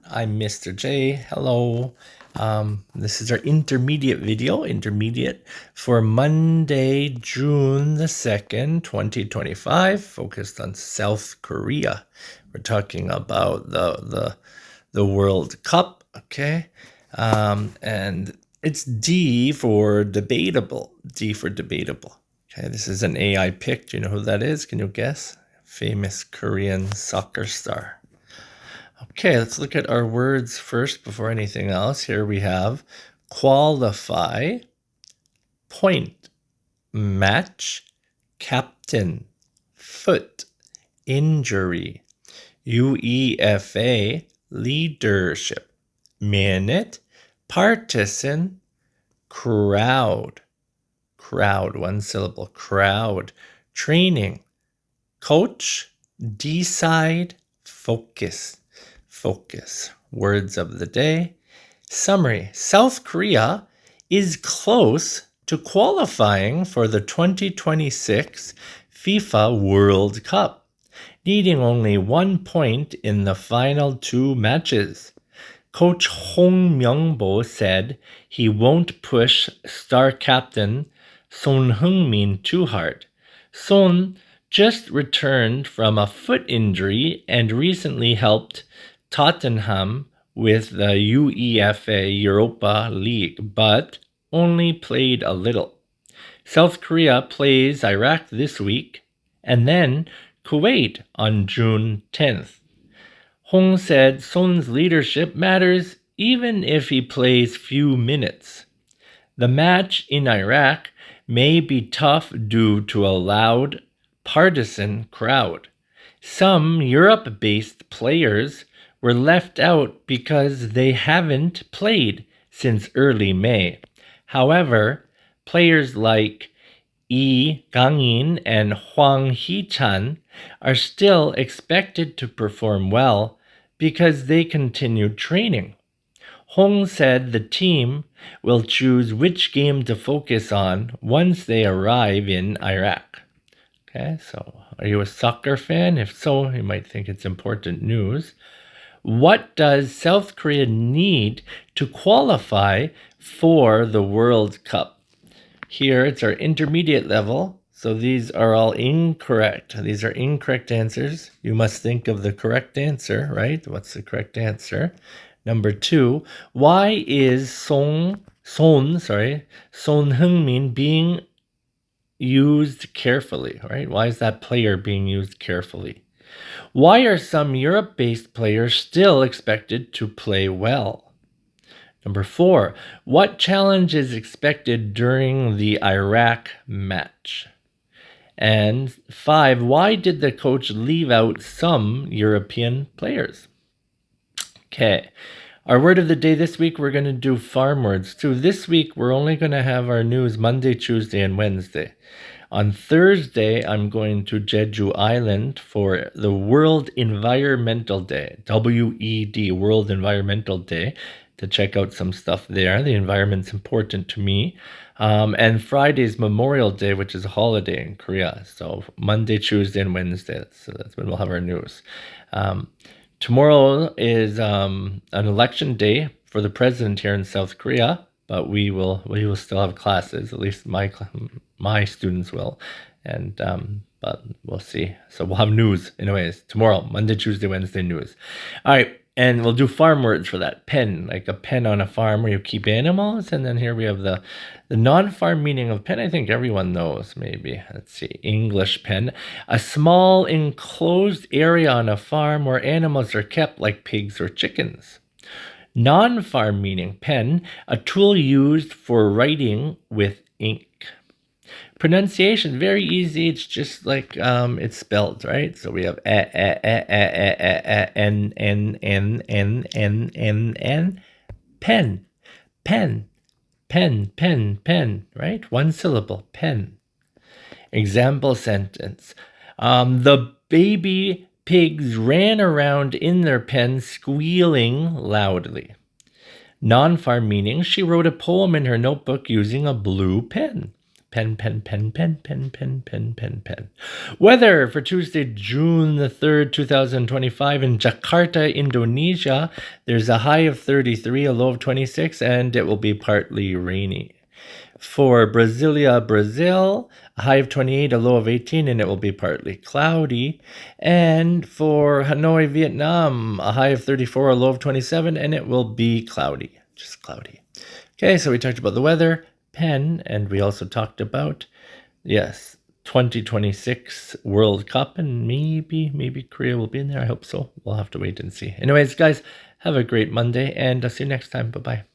I'm Mr. J. Hello. This is our intermediate video, for Monday, June the 2nd, 2025, focused on South Korea. We're talking about the World Cup, okay? And it's D for debatable. D for debatable. Okay, this is an AI pic. Do you know who that is? Can you guess? Famous Korean soccer star. Okay, let's look at our words first before anything else. Here we have qualify, point, match, captain, foot, injury, UEFA, leadership, minute, partisan, crowd, one syllable, crowd, training, coach, decide, focus. Words of the day. Summary. South Korea is close to qualifying for the 2026 FIFA World Cup, needing only 1 point in the final 2 matches. Coach Hong Myung-bo said he won't push star captain Son Heung-min too hard. Son just returned from a foot injury and recently helped Tottenham with the UEFA Europa League, but only played a little. South Korea plays Iraq this week, and then Kuwait on June 10th. Hong said Son's leadership matters even if he plays few minutes. The match in Iraq may be tough due to a loud, partisan crowd. Some Europe-based players were left out because they haven't played since early May. However, players like Kang-in and Hee-chan are still expected to perform well because they continued training. Hong said the team will choose which game to focus on once they arrive in Iraq. Okay, so are you a soccer fan? If so, you might think it's important news. What does South Korea need to qualify for the World Cup? Here, it's our intermediate level. So these are all incorrect. These are incorrect answers. You must think of the correct answer, right? What's the correct answer? Number 2, why is Son Heung-min being used carefully, right? Why is that player being used carefully? Why are some Europe-based players still expected to play well? Number 4, what challenge is expected during the Iraq match? And 5, why did the coach leave out some European players? Okay, our word of the day this week, we're going to do farm words too. This week, we're only going to have our news Monday, Tuesday, and Wednesday. On Thursday, I'm going to Jeju Island for the World Environmental Day, WED, World Environmental Day, to check out some stuff there. The environment's important to me. And Friday's Memorial Day, which is a holiday in Korea. So Monday, Tuesday, and Wednesday. So that's when we'll have our news. Tomorrow is an election day for the president here in South Korea, but we will still have classes. At least my students will, and but we'll see. So we'll have news anyways tomorrow, Monday, Tuesday, Wednesday news. All right, and we'll do farm words for that. Pen, like a pen on a farm where you keep animals, and then here we have the non-farm meaning of pen. I think everyone knows. Maybe let's see. English pen, a small enclosed area on a farm where animals are kept, like pigs or chickens. Non-farm meaning, pen, a tool used for writing with ink. Pronunciation, very easy. It's just like it's spelled, right? So we have n, pen, right? One syllable, pen. Example sentence. The baby pigs ran around in their pen squealing loudly. Non-farm meaning, she wrote a poem in her notebook using a blue pen. Pen, pen, pen, pen, pen, pen, pen, pen, pen. Weather for Tuesday, June the 3rd, 2025 in Jakarta, Indonesia. There's a high of 33, a low of 26, and it will be partly rainy. For Brasilia, Brazil, a high of 28, a low of 18, and it will be partly cloudy. And for Hanoi, Vietnam, a high of 34, a low of 27, and it will be cloudy, just cloudy. Okay, so we talked about the weather, pen, and we also talked about, 2026 World Cup, and maybe Korea will be in there. I hope so. We'll have to wait and see. Anyways, guys, have a great Monday, and I'll see you next time. Bye-bye.